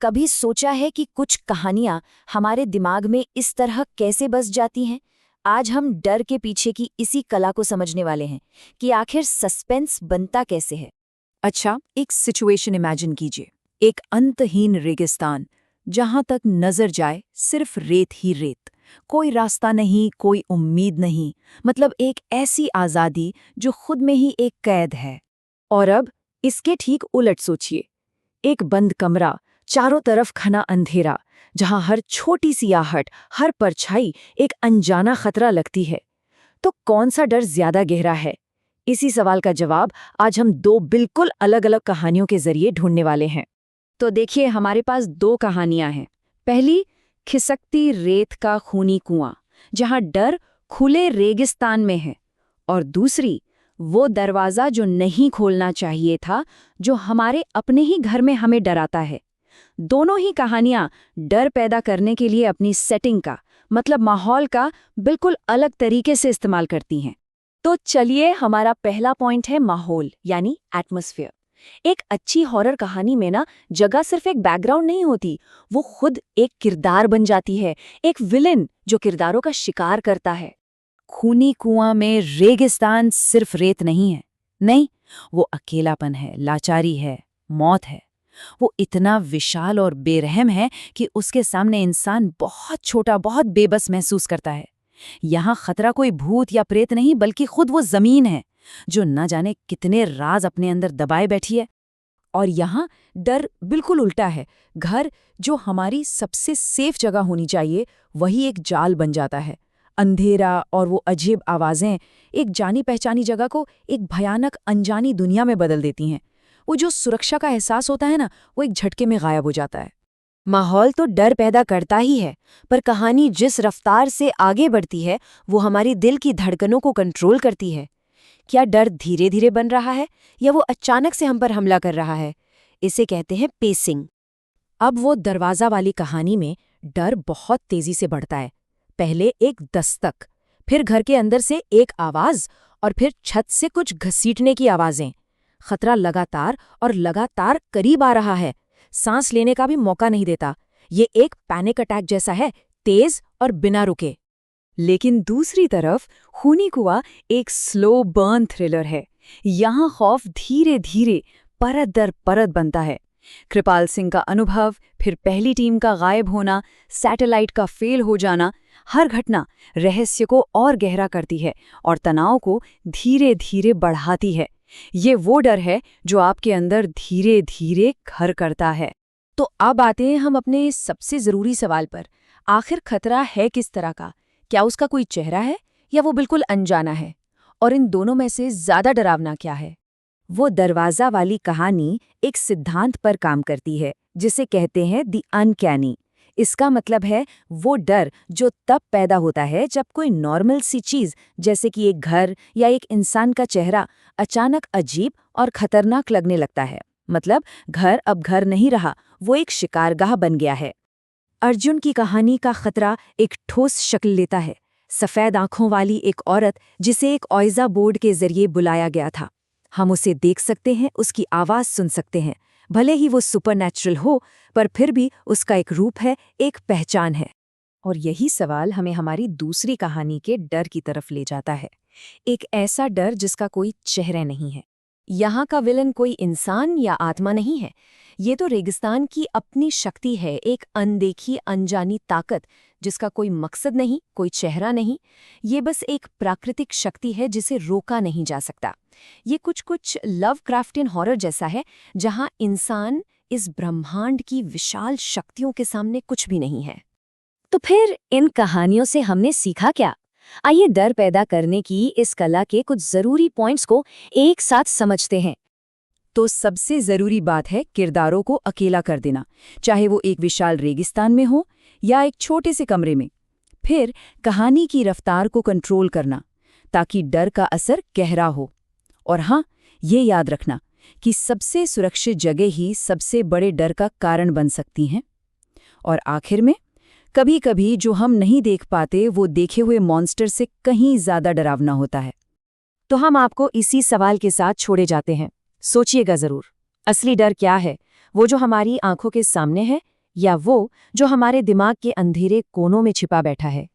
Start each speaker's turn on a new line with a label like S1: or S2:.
S1: कभी सोचा है कि कुछ कहानियां हमारे दिमाग में इस तरह कैसे बस जाती हैं? आज हम डर के पीछे की इसी कला को समझने वाले हैं कि आखिर सस्पेंस बनता कैसे है।
S2: अच्छा, एक सिचुएशन इमेजिन कीजिए। एक अंतहीन रेगिस्तान, जहां तक नजर जाए सिर्फ रेत ही रेत। कोई रास्ता नहीं, कोई उम्मीद नहीं। मतलब एक ऐसी आजादी जो खुद में ही एक कैद है। और अब इसके ठीक उलट सोचिए। एक बंद कमरा, चारों तरफ घना अंधेरा, जहां हर छोटी सी आहट, हर परछाई एक अनजाना खतरा लगती है। तो कौन सा डर ज्यादा गहरा है? इसी सवाल का जवाब आज हम दो बिल्कुल अलग अलग कहानियों के जरिए ढूंढने वाले हैं। तो देखिए, हमारे पास दो कहानियां हैं। पहली, खिसकती रेत का खूनी कुआं, जहां डर खुले रेगिस्तान में है। और दूसरी, वो दरवाजा जो नहीं खोलना चाहिए था, जो हमारे अपने ही घर में हमें डराता है। दोनों ही कहानियां डर पैदा करने के लिए अपनी सेटिंग का, मतलब माहौल का, बिल्कुल अलग तरीके से इस्तेमाल करती हैं। तो चलिए, हमारा पहला पॉइंट है माहौल, यानी एटमॉस्फेयर। एक अच्छी हॉरर कहानी में ना, जगह सिर्फ एक बैकग्राउंड नहीं होती, वो खुद एक किरदार बन जाती है, एक विलेन जो किरदारों का शिकार करता है। खूनी कुआं में रेगिस्तान सिर्फ रेत नहीं है। नहीं, वो अकेलापन है, लाचारी है, मौत है। वो इतना विशाल और बेरहम है कि उसके सामने इंसान बहुत छोटा, बहुत बेबस महसूस करता है। यहाँ खतरा कोई भूत या प्रेत नहीं, बल्कि खुद वो जमीन है जो न जाने कितने राज अपने अंदर दबाए बैठी है। और यहाँ डर बिल्कुल उल्टा है। घर, जो हमारी सबसे सेफ जगह होनी चाहिए, वही एक जाल बन जाता है। अंधेरा और वो अजीब आवाजें एक जानी पहचानी जगह को एक भयानक अनजानी दुनिया में बदल देती हैं। वो जो सुरक्षा का एहसास होता है ना, वो एक झटके में गायब हो जाता है।
S1: माहौल तो डर पैदा करता ही है, पर कहानी जिस रफ्तार से आगे बढ़ती है, वो हमारी दिल की धड़कनों को कंट्रोल करती है। क्या डर धीरे धीरे बन रहा है, या वो अचानक से हम पर हमला कर रहा है? इसे कहते हैं पेसिंग।
S2: अब वो दरवाजा वाली कहानी में डर बहुत तेजी से बढ़ता है। पहले एक दस्तक, फिर घर के अंदर से एक आवाज, और फिर छत से कुछ घसीटने की आवाजें। खतरा लगातार और लगातार करीब आ रहा है, सांस लेने का भी मौका नहीं देता। ये एक पैनिक अटैक जैसा है, तेज और बिना रुके। लेकिन दूसरी तरफ खूनी कुआं एक स्लो बर्न थ्रिलर है। यहाँ खौफ धीरे धीरे, परत दर परत बनता है। कृपाल सिंह का अनुभव, फिर पहली टीम का गायब होना, सैटेलाइट का फेल हो जाना, हर घटना रहस्य को और गहरा करती है और तनाव को धीरे धीरे बढ़ाती है। ये वो डर है जो आपके अंदर धीरे धीरे घर करता है। तो अब आते हैं हम अपने सबसे जरूरी सवाल पर। आखिर खतरा है किस तरह का? क्या उसका कोई चेहरा है, या वो बिल्कुल अनजाना है? और इन दोनों में से ज्यादा डरावना क्या है? वो दरवाजा वाली कहानी एक सिद्धांत पर काम करती है, जिसे कहते हैं द अनकैनी। इसका मतलब है वो डर जो तब पैदा होता है जब कोई नॉर्मल सी चीज, जैसे कि एक घर या एक इंसान का चेहरा, अचानक अजीब और खतरनाक लगने लगता है। मतलब घर अब घर नहीं रहा, वो एक शिकारगाह बन गया है। अर्जुन की कहानी का खतरा एक ठोस शक्ल लेता है। सफेद आंखों वाली एक औरत, जिसे एक औइज़ा बोर्ड के जरिए बुलाया गया था। हम उसे देख सकते हैं, उसकी आवाज़ सुन सकते हैं। भले ही वो सुपरनैचुरल हो, पर फिर भी उसका एक रूप है, एक पहचान है। और यही सवाल हमें हमारी दूसरी कहानी के डर की तरफ ले जाता है। एक ऐसा डर जिसका कोई चेहरा नहीं है।
S1: यहाँ का विलन कोई इंसान या आत्मा नहीं है। ये तो रेगिस्तान की अपनी शक्ति है, एक अनदेखी अनजानी ताकत, जिसका कोई मकसद नहीं, कोई चेहरा नहीं। ये बस एक प्राकृतिक शक्ति है जिसे रोका नहीं जा सकता। ये कुछ लवक्राफ्टियन हॉरर जैसा है, जहाँ इंसान इस ब्रह्मांड की विशाल शक्तियों के सामने कुछ भी नहीं है। तो फिर इन कहानियों से हमने सीखा क्या? आइए डर पैदा करने की इस कला के कुछ जरूरी पॉइंट्स को एक साथ समझते हैं।
S2: तो सबसे जरूरी बात है किरदारों को अकेला कर देना, चाहे वो एक विशाल रेगिस्तान में हो या एक छोटे से कमरे में। फिर कहानी की रफ्तार को कंट्रोल करना, ताकि डर का असर गहरा हो। और हाँ, ये याद रखना कि सबसे सुरक्षित जगह ही सबसे बड़े डर का कारण बन सकती हैं। और आखिर में, कभी-कभी जो हम नहीं देख पाते, वो देखे हुए मॉन्स्टर से कहीं ज्यादा डरावना होता है।
S1: तो हम आपको इसी सवाल के साथ छोड़े जाते हैं। सोचिएगा जरूर, असली डर क्या है? वो जो हमारी आंखों के सामने है, या वो जो हमारे दिमाग के अंधेरे कोनों में छिपा बैठा है?